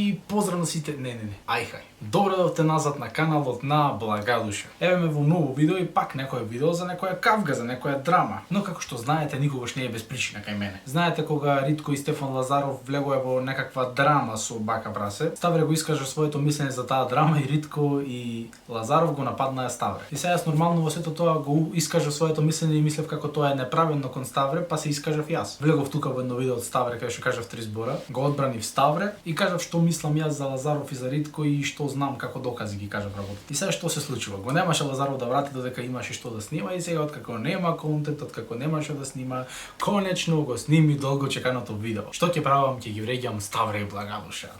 И поздрав на сите, не, ајхај. Добро дојдовте назад на каналот на Благадуша. Еве ме во ново видео и пак некој видео за некоја кавга, за некоја драма. Но како што знаете, никогаш не е без причина кај мене. Знаете кога Ритко и Стефан Лазаров влегоа во некаква драма со Бака Брасе, Ставре го искажа своето мислење за таа драма и Ритко и Лазаров го нападнаа Ставре. И сега јас нормално во сето тоа го искажав своето мислење и мислев како тоа е неправедно кон Ставре, па се искажав јас. Влегов тука во едно видео од Ставре кај што кажав 3 збора, го одбранив Ставре и кажав што мислам јас за Лазаров и за Ритко и што знам како докази ги кажав работа. И сега што се случува? Го немаше Лазаров да врати додека имаше што да снима и сега откако нема контент, откако немаше да снима, конечно го сними долго чеканото видео. Што ќе правам? Ќе ги вреѓам Ставре и Благадуша.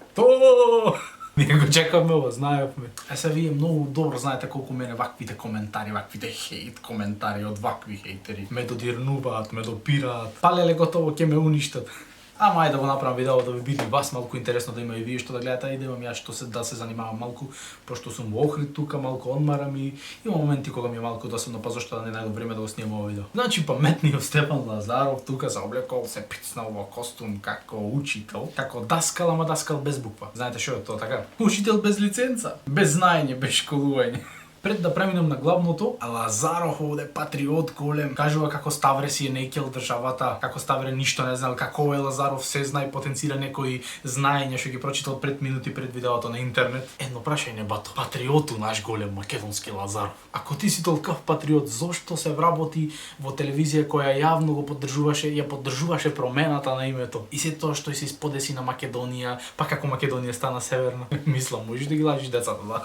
Ние го чекаме ова, знаевме. Сега вие многу добро знаете колку мене ваквите коментари, ваквите хейт коментари од вакви хейтери ме додирнуваат, ме допираат. Палеле готово ќе ме уништат. Ама ајде да го направам видео да ви биде вас малку интересно, да има и вие што да гледате и да имам јас што да се занимавам малку, пошто сум во Охрид тука, малку одмарам и има моменти кога ми е малку досадно, па зашто да не најдов време да го снимам ова видео. Значи паметниот Стефан Лазаров тука се облекол, се пицнал во костум како учител, како даскал, ама даскал без буква. Знаете што е тоа така? Учител без лиценца, без знаење, без школување. Пред да преминем на главното, Лазаров овде патриот голем, кажува како Ставре си е неќел државата, како Ставре ништо не знал, како е Лазаров се знае, потенцира некои знаења што ги прочитал пред минути пред видеото на интернет. Едно прашање бато, патриоту наш голем македонски Лазаров. Ако ти си толков патриот, зошто се вработи во телевизија која јавно го поддржуваше промената на името? И се тоа што се исподеси на Македонија, па како Македонија стана северна. Мислам, можеш да ги лажиш децата, да?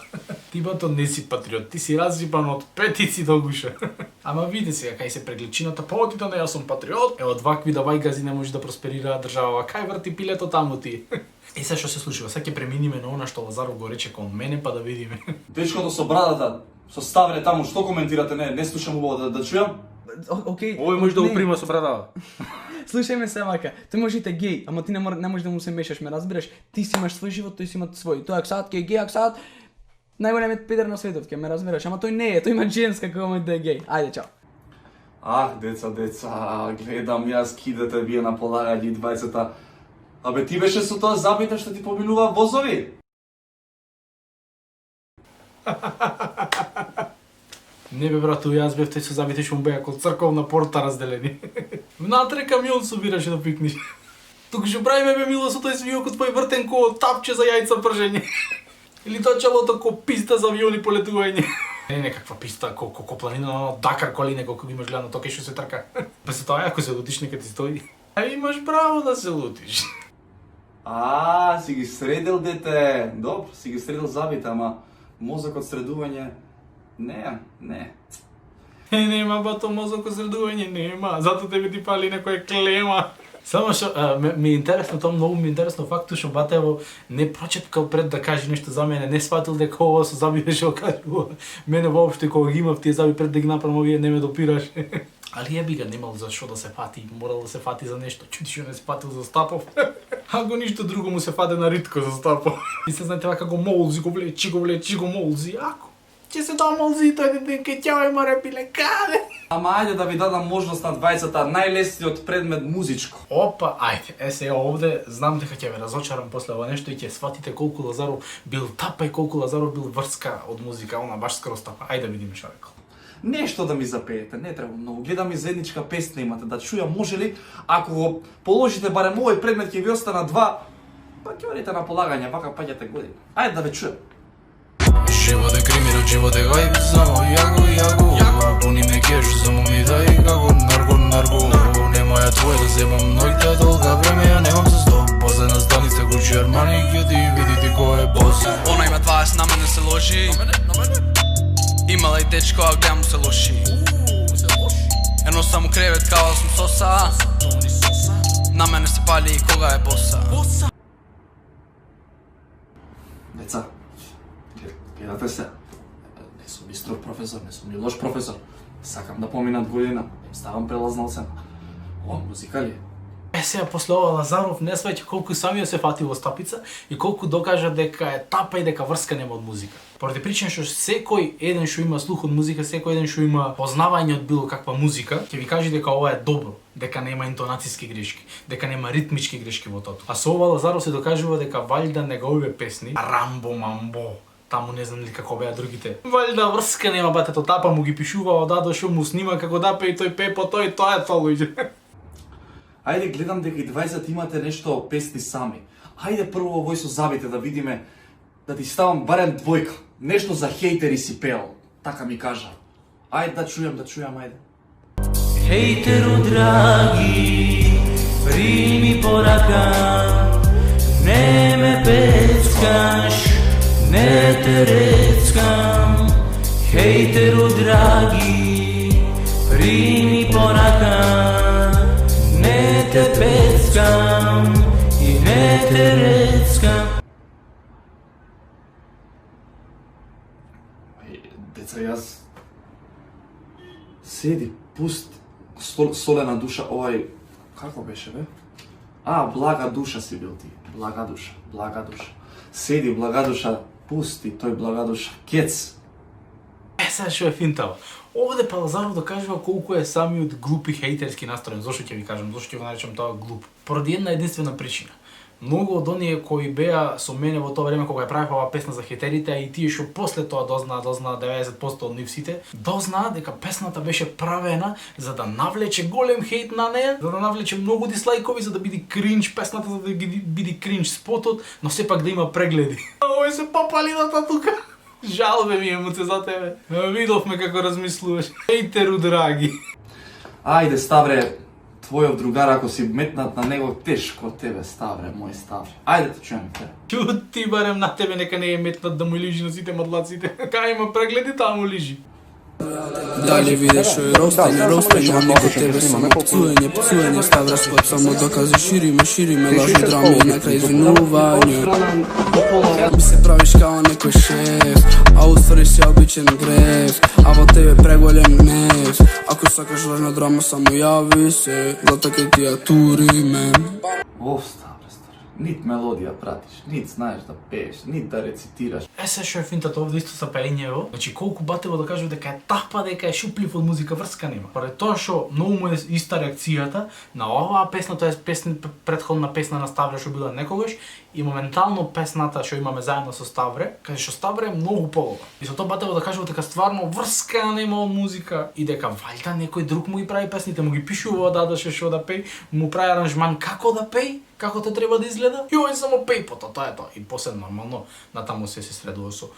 Ти бато не си патриот, ти си разжипан од петици до гуша. Ама види сега, кај се прегличината, па одите на јас сум патриот, од вакви давај гази не може да просперира држава, кај врти пилето таму ти. И сега што се случува, сега ќе преминиме на она што Лазаров го рече кон мене, па да видиме. Дечкото со брадата, со Ставре таму, што коментирате? Не слушам убаво да чујам. Окей. Овој може да го прима со брадава. Слушај ме се вака, тој може да е геј, ама ти не можеш да му се мешаш, ме разбираш? Ти си имаш свој живот, тој си има свој. Тој аксат ќе е геј, аксат најголемиот пидер на светот, ќе ме разбираш, ама тој не е, тој има женска како може да е геј. Ајде, чао. Деца, гледам јас кидате вие на полагање двајцата. Абе ти беше со тоа забите што ти поминува возови? Не бе брато, јас бев тој со забите што му беа кол црковна порта разделени. Внатре камион собираше да пикниш. Тук што правиме бе мило со тој свиокот твој вртен ко тапче за јајца пржење. Или тоа челото ко писта за авиони полетување. Не некаква писта, ко планина на Дакар колине, колку имаш гледано тоа кај што се трка. Па се тоа, ако се лутиш, нека ти стои. А имаш право да се лутиш. Си ги средил, дете. Добро, си ги средил забите, ама мозок од средување не. Нема бато мозок од средување, нема. Зато тебе ти пали некоја клема. Само што ми е интересно, тоа многу ми е интересно фактот што Батево не прочепкал пред да каже нешто за мене, не сватил дека ова со забиве што кажува. Мене воопшто кога ги имав тие заби пред да ги направам овие не ме допираше. Али еби га немал за што да се фати, морал да се фати за нешто. Чути што не се фатил за Стапов. Ако ништо друго му се фаде на Ритко за Стапов. И се знаете вака го молзи, го влечи, го молзи. Ако ќе се тоа молзи и тој ден ке ќао и море пиле каде. Ама ајде да ви дадам можност на двајцата, најлесниот предмет музичко. Опа, ајде, сега овде знам дека ќе ве разочарам после ова нешто и ќе сватите колку Лазаров бил тапа и колку Лазаров бил врска од музика, она баш скроз тапа. Ајде да видиме што рекол. Нешто да ми запеете, не треба многу. Гледам и заедничка песна имате да чујам, може ли? Ако го положите барем овој предмет ќе ви остана 2, па ќе одите на полагање, вака паѓате година. Ајде да ве чујам. Живот е криминал, живот е гајб, само јаго Пуни ме кеш, само ми дај како нарко Немоја твој да земам ноќта долга време, ја немам за сто После на зданица Гучи Армани, ќе ти видите кој е бос Она има 20, на мене се лоши Имала и дечко, а гледам му се лоши Едно само кревет, кава сум соса На мене се пали кога е боса Деца, гледате се. Не сум ни строг професор, не сум ни лош професор. Сакам да поминат година, им ставам прелазна оцена. Ова музика ли е? сега после ова Лазаров не сваќа колку самиот се фати во стапица и колку докажа дека е тапа и дека врска нема од музика. Поради причина што секој еден што има слух од музика, секој еден што има познавање од било каква музика, ќе ви каже дека ова е добро, дека нема интонацијски грешки, дека нема ритмички грешки во тоа. А со ова Лазаров се докажува дека валјда неговите песни, Рамбо Мамбо, таму не знам ли како беа другите. Валјда врска нема, батето тапа му ги пишува одадо што му снима како да пее тој пепо, тоа е тоа луѓе. Ајде, гледам дека и 20 имате нешто песни сами. Ајде прво овој со забите да видиме, да ти ставам барем двојка. Нешто за хейтери си пеел, така ми кажа. Ајде да чујам, ајде. Hejteru dragi, primi poraka, ne me peckaš, ne te reckam. Hejteru dragi, primi poraka, ne te peckam i ne te reckam. Деца, јас... Седи, пусти. Солена душа, овај... Како беше, бе? Блага душа си бил ти. Блага душа. Седи, блага душа, пусти тој блага душа. Кец. Сега што е финтава. Овде па Лазаров докажува колку е самиот глуп и хејтерски настроен. Зошто ќе ви кажам, зошто ќе го наречам тоа глуп? Поради една единствена причина. Многу од оние кои беа со мене во тоа време кога ја правев оваа песна за хејтерите, а и тие што после тоа дознаа 90% од нив сите, дознаа дека песната беше правена за да навлече голем хејт на неја, за да навлече многу дислајкови, за да биде кринж песната, за да биде кринж спотот, но сепак да има прегледи. Овој се папалината тука. Жалбе ми емуце за тебе. Видовме како размислуваш. Хејтеру драги. Ајде, Ставре, твојов другар, ако си метнат на него, тешко тебе, Ставре, мој Ставре. Ајде те чуем те. Чути барем на тебе, нека не е метнат да му лижи на сите мадлаците. Кај има прегледи, таа му лижи. Дали видиш шо е ростење, ами ко тебе само пцуење, Ставра спот само докази, шириме, лажни драми и нека извинување. Ми се правиш као некој шеф, а уствари си обичен греф, а во тебе преголем гнев. Ако сакаш лажна драма, само јави се, зато ке ти ја туриме. Ставре, нит мелодија пратиш, нит знаеш да пееш, нит да рецитираш. Се што е финтата овде исто са пеењево. Значи колку батево да кажува дека е тапа, дека е шуплив од музика, врска нема. Поради тоа што многу му е иста реакцијата на оваа песна, тоа е претходна песна на Ставре што била некогаш и моментално песната што имаме заедно со Ставре, каде што Ставре е многу полова. И со тоа батево да кажува дека стварно врска нема од музика и дека валјда некој друг му ги прави песните, му ги пишува дадаше што да пее, му прави аранжман како да пее, како тоа треба да изгледа. И овој само пее по тоа е тоа. И после нормално натаму се средува со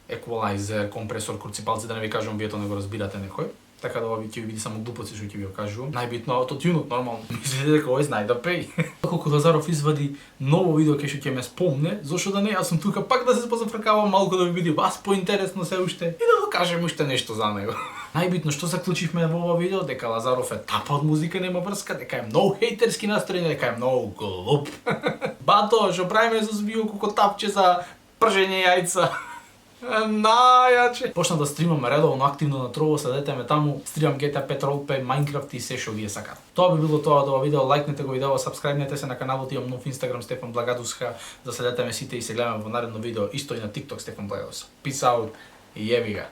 еквалайзер, компресор, круципалци, да не ви кажам, вие тоа не го разбирате некој. Така да ова ќе ви биде само глупоци што ќе ви го кажувам. Најбитно аутотюнот, нормално. Мислите дека овој знае да пее. Колку Лазаров извади ново видео кај што ќе ме спомне, зошто да не, јас сум тука пак да се позафркавам малку да ви биде вас поинтересно се уште и да го кажем уште нешто за него. Најбитно што заклучивме во ова видео, дека Лазаров е тапа од музика, нема врска, дека е многу хејтерски настроен, дека е многу глуп. Бато, што правиме со збио колку тапче за пржење јајца. Најаче. Почна да стримам редовно активно на Trovo, следете ме таму, стримам GTA 5 Roleplay, Minecraft и се што вие сакате. Тоа би било тоа од ова видео, лајкнете го видео, сабскрајбнете се на каналот, имам нов Instagram Стефан Благадусха, да следете ме сите и се гледаме во наредно видео, исто и на TikTok Стефан Благадус. Peace out и јеби га.